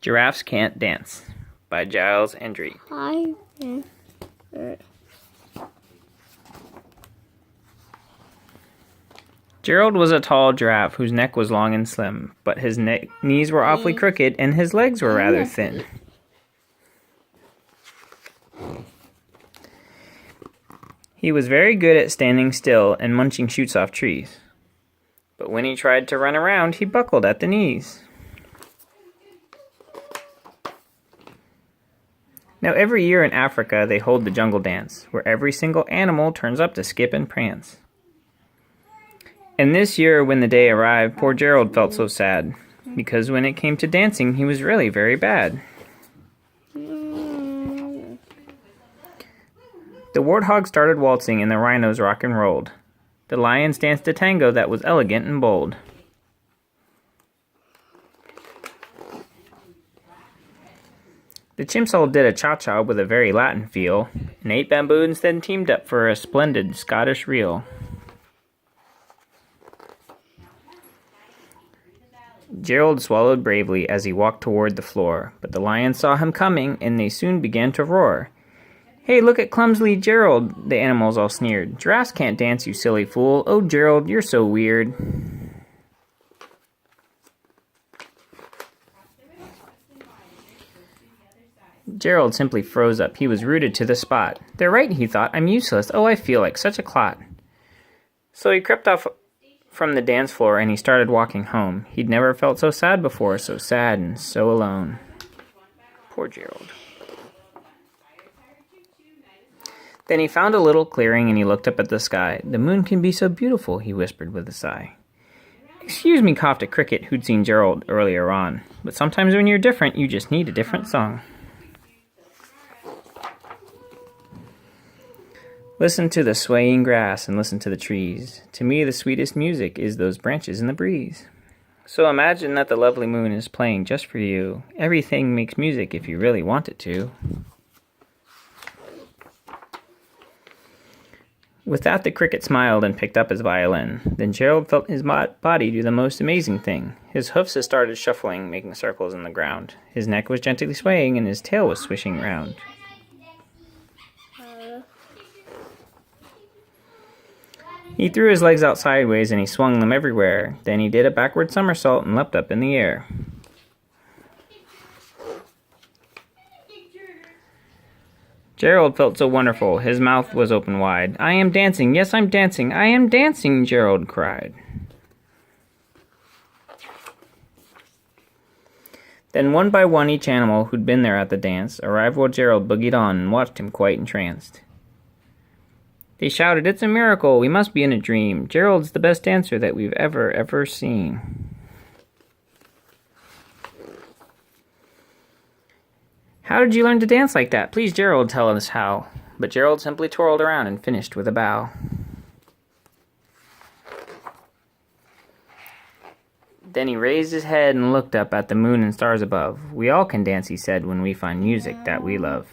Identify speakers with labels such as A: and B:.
A: Giraffes Can't Dance by Giles Andrew. Gerald was a tall giraffe whose neck was long and slim, but his knees were awfully crooked and his legs were rather thin. He was very good at standing still and munching shoots off trees, but when he tried to run around, he buckled at the knees. Now every year in Africa they hold the jungle dance, where every single animal turns up to skip and prance. And this year when the day arrived, poor Gerald felt so sad, because when it came to dancing he was really very bad. The warthogs started waltzing and the rhinos rock and rolled. The lions danced a tango that was elegant and bold. The chimps all did a cha-cha with a very Latin feel, and 8 baboons then teamed up for a splendid Scottish reel. Gerald swallowed bravely as he walked toward the floor, but the lions saw him coming, and they soon began to roar. "Hey, look at clumsy Gerald," the animals all sneered. "Giraffes can't dance, you silly fool. Oh, Gerald, you're so weird." Gerald simply froze up. He was rooted to the spot. "They're right," he thought. "I'm useless. Oh, I feel like such a clot." So he crept off from the dance floor and he started walking home. He'd never felt so sad before, so sad and so alone. Poor Gerald. Then he found a little clearing and he looked up at the sky. "The moon can be so beautiful," he whispered with a sigh. "Excuse me," coughed a cricket who'd seen Gerald earlier on, "but sometimes when you're different, you just need a different song." Listen to the swaying grass and listen to the trees. To me, the sweetest music is those branches in the breeze. So imagine that the lovely moon is playing just for you. Everything makes music if you really want it to. With that, the cricket smiled and picked up his violin. Then Gerald felt his body do the most amazing thing. His hoofs had started shuffling, making circles in the ground. His neck was gently swaying and his tail was swishing round. He threw his legs out sideways and he swung them everywhere. Then he did a backward somersault and leapt up in the air. Gerald felt so wonderful. His mouth was open wide. "I am dancing. Yes, I'm dancing. I am dancing," Gerald cried. Then one by one each animal who'd been there at the dance arrived while Gerald boogied on and watched him quite entranced. They shouted, "It's a miracle! We must be in a dream. Gerald's the best dancer that we've ever seen." "How did you learn to dance like that? Please, Gerald, tell us how." But Gerald simply twirled around and finished with a bow. Then he raised his head and looked up at the moon and stars above. "We all can dance," he said, "when we find music that we love."